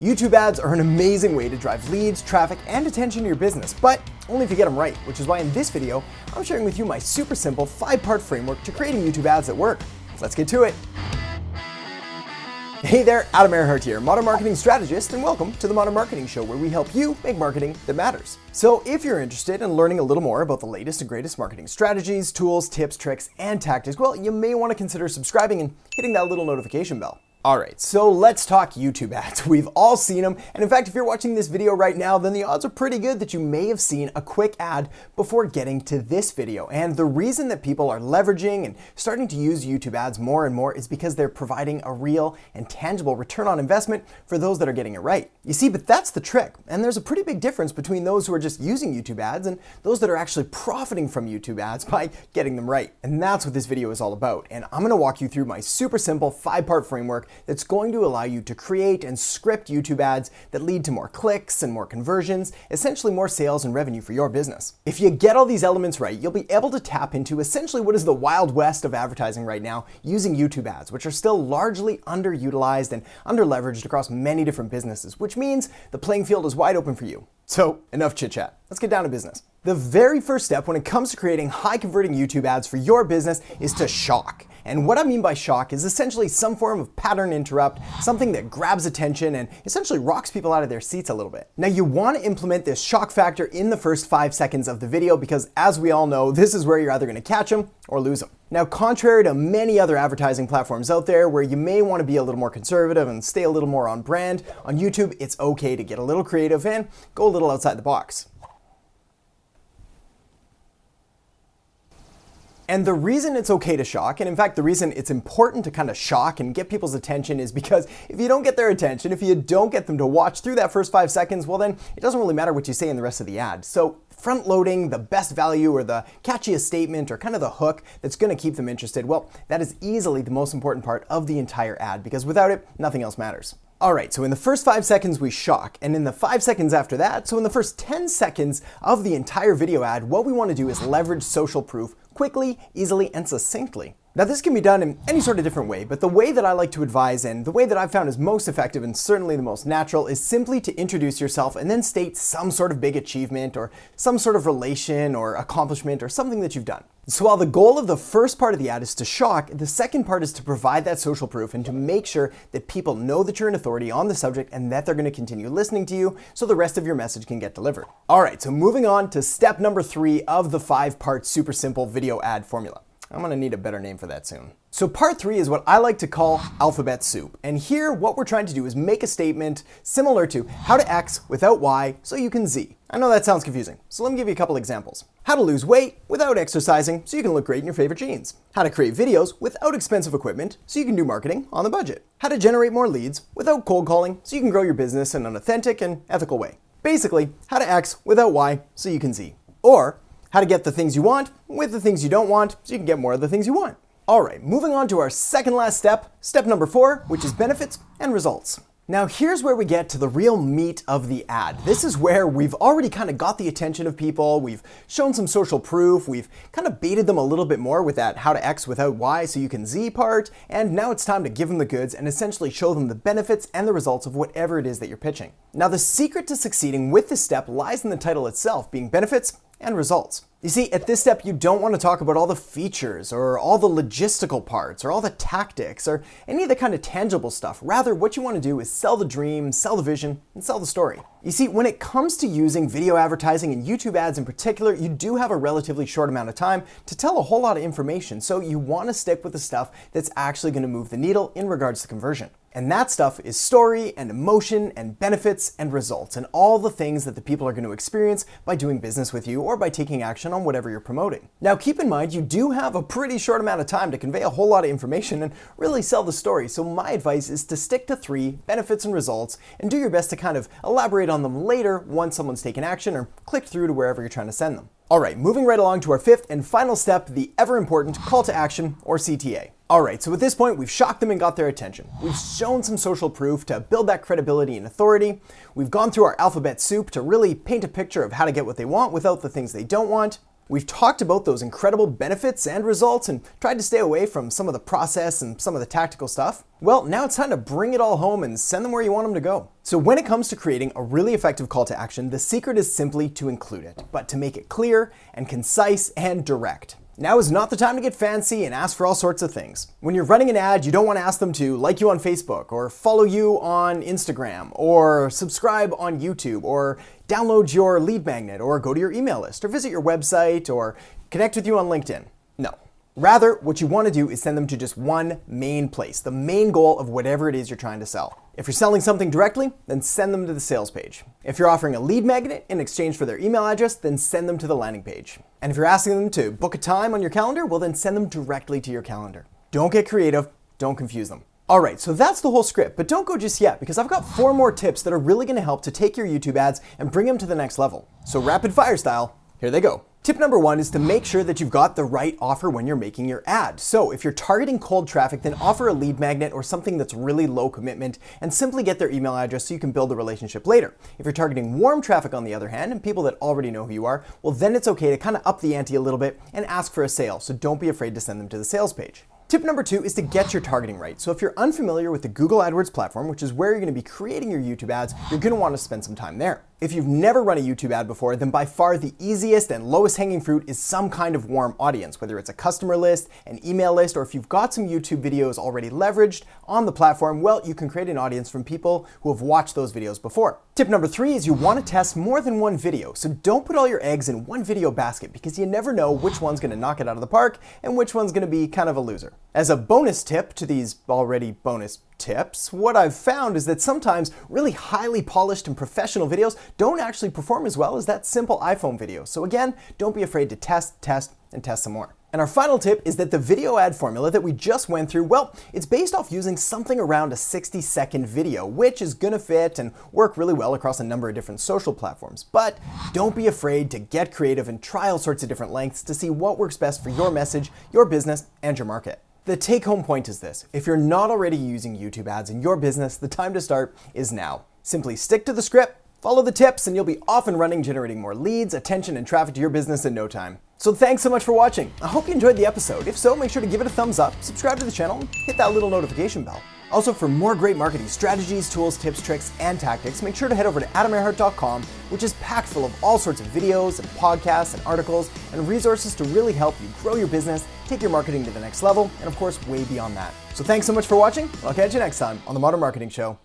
YouTube ads are an amazing way to drive leads, traffic, and attention to your business, but only if you get them right, which is why in this video, I'm sharing with you my super simple 5-part framework to creating YouTube ads that work. Let's get to it. Hey there, Adam Erhart here, Modern Marketing Strategist, and welcome to the Modern Marketing Show, where we help you make marketing that matters. So if you're interested in learning a little more about the latest and greatest marketing strategies, tools, tips, tricks, and tactics, well, you may want to consider subscribing and hitting that little notification bell. Alright, so let's talk YouTube ads. We've all seen them, and in fact, if you're watching this video right now, then the odds are pretty good that you may have seen a quick ad before getting to this video. And the reason that people are leveraging and starting to use YouTube ads more and more is because they're providing a real and tangible return on investment for those that are getting it right. You see, but that's the trick, and there's a pretty big difference between those who are just using YouTube ads and those that are actually profiting from YouTube ads by getting them right. And that's what this video is all about, and I'm going to walk you through my super simple 5-part framework that's going to allow you to create and script YouTube ads that lead to more clicks and more conversions, essentially more sales and revenue for your business. If you get all these elements right, you'll be able to tap into essentially what is the wild west of advertising right now using YouTube ads, which are still largely underutilized and underleveraged across many different businesses, which means the playing field is wide open for you. So enough chit chat, let's get down to business. The very first step when it comes to creating high converting YouTube ads for your business is to shock. And what I mean by shock is essentially some form of pattern interrupt, something that grabs attention and essentially rocks people out of their seats a little bit. Now you want to implement this shock factor in the first 5 seconds of the video because, as we all know, this is where you're either going to catch them or lose them. Now, contrary to many other advertising platforms out there where you may want to be a little more conservative and stay a little more on brand, on YouTube it's okay to get a little creative and go a little outside the box. And the reason it's okay to shock, and in fact the reason it's important to kind of shock and get people's attention, is because if you don't get their attention, if you don't get them to watch through that first 5 seconds, well then it doesn't really matter what you say in the rest of the ad. So front loading the best value or the catchiest statement or kind of the hook that's going to keep them interested, well, that is easily the most important part of the entire ad, because without it, nothing else matters. Alright, so in the first 5 seconds we shock, and in the 5 seconds after that, so in the first 10 seconds of the entire video ad, what we want to do is leverage social proof quickly, easily, and succinctly. Now this can be done in any sort of different way, but the way that I like to advise and the way that I've found is most effective and certainly the most natural is simply to introduce yourself and then state some sort of big achievement or some sort of relation or accomplishment or something that you've done. So while the goal of the first part of the ad is to shock, the second part is to provide that social proof and to make sure that people know that you're an authority on the subject and that they're going to continue listening to you so the rest of your message can get delivered. Alright, so moving on to step number 3 of the 5-part super simple video ad formula. I'm going to need a better name for that soon. So part 3 is what I like to call alphabet soup. And here what we're trying to do is make a statement similar to how to X without Y so you can Z. I know that sounds confusing, so let me give you a couple examples. How to lose weight without exercising so you can look great in your favorite jeans. How to create videos without expensive equipment so you can do marketing on the budget. How to generate more leads without cold calling so you can grow your business in an authentic and ethical way. Basically, how to X without Y so you can Z. Or how to get the things you want with the things you don't want so you can get more of the things you want. Alright, moving on to our second last step, step number 4, which is benefits and results. Now here's where we get to the real meat of the ad. This is where we've already kind of got the attention of people, we've shown some social proof, we've kind of baited them a little bit more with that how to X without Y so you can Z part, and now it's time to give them the goods and essentially show them the benefits and the results of whatever it is that you're pitching. Now the secret to succeeding with this step lies in the title itself, being benefits and results. You see, at this step, you don't want to talk about all the features or all the logistical parts or all the tactics or any of the kind of tangible stuff. Rather, what you want to do is sell the dream, sell the vision, and sell the story. You see, when it comes to using video advertising and YouTube ads in particular, you do have a relatively short amount of time to tell a whole lot of information. So you want to stick with the stuff that's actually going to move the needle in regards to conversion. And that stuff is story and emotion and benefits and results and all the things that the people are going to experience by doing business with you or by taking action on whatever you're promoting. Now keep in mind, you do have a pretty short amount of time to convey a whole lot of information and really sell the story. So my advice is to stick to 3, benefits and results, and do your best to kind of elaborate on them later once someone's taken action or clicked through to wherever you're trying to send them. Alright, moving right along to our 5th and final step, the ever important call to action or CTA. Alright, so at this point we've shocked them and got their attention. We've shown some social proof to build that credibility and authority. We've gone through our alphabet soup to really paint a picture of how to get what they want without the things they don't want. We've talked about those incredible benefits and results and tried to stay away from some of the process and some of the tactical stuff. Well, now it's time to bring it all home and send them where you want them to go. So when it comes to creating a really effective call to action, the secret is simply to include it, but to make it clear and concise and direct. Now is not the time to get fancy and ask for all sorts of things. When you're running an ad, you don't want to ask them to like you on Facebook or follow you on Instagram or subscribe on YouTube or download your lead magnet or go to your email list or visit your website or connect with you on LinkedIn. No. Rather, what you want to do is send them to just one main place, the main goal of whatever it is you're trying to sell. If you're selling something directly, then send them to the sales page. If you're offering a lead magnet in exchange for their email address, then send them to the landing page. And if you're asking them to book a time on your calendar, well then send them directly to your calendar. Don't get creative, don't confuse them. All right, so that's the whole script, but don't go just yet because I've got 4 more tips that are really going to help to take your YouTube ads and bring them to the next level. So rapid fire style, here they go. Tip number 1 is to make sure that you've got the right offer when you're making your ad. So if you're targeting cold traffic, then offer a lead magnet or something that's really low commitment and simply get their email address so you can build a relationship later. If you're targeting warm traffic on the other hand, and people that already know who you are, well then it's okay to kind of up the ante a little bit and ask for a sale. So don't be afraid to send them to the sales page. Tip number 2 is to get your targeting right. So if you're unfamiliar with the Google AdWords platform, which is where you're going to be creating your YouTube ads, you're going to want to spend some time there. If you've never run a YouTube ad before, then by far the easiest and lowest hanging fruit is some kind of warm audience, whether it's a customer list, an email list, or if you've got some YouTube videos already leveraged on the platform, well, you can create an audience from people who have watched those videos before. Tip number 3 is you want to test more than one video. So don't put all your eggs in one video basket because you never know which one's going to knock it out of the park and which one's going to be kind of a loser. As a bonus tip to these already bonus tips, what I've found is that sometimes really highly polished and professional videos don't actually perform as well as that simple iPhone video. So again, don't be afraid to test, and test some more. And our final tip is that the video ad formula that we just went through, well, it's based off using something around a 60-second video, which is gonna fit and work really well across a number of different social platforms. But don't be afraid to get creative and try all sorts of different lengths to see what works best for your message, your business, and your market. The take-home point is this: if you're not already using YouTube ads in your business, the time to start is now. Simply stick to the script, follow the tips, and you'll be off and running, generating more leads, attention, and traffic to your business in no time. So thanks so much for watching. I hope you enjoyed the episode. If so, make sure to give it a thumbs up, subscribe to the channel, and hit that little notification bell. Also, for more great marketing strategies, tools, tips, tricks, and tactics, make sure to head over to adamerhart.com, which is packed full of all sorts of videos and podcasts and articles and resources to really help you grow your business, take your marketing to the next level, and of course, way beyond that. So thanks so much for watching. I'll catch you next time on The Modern Marketing Show.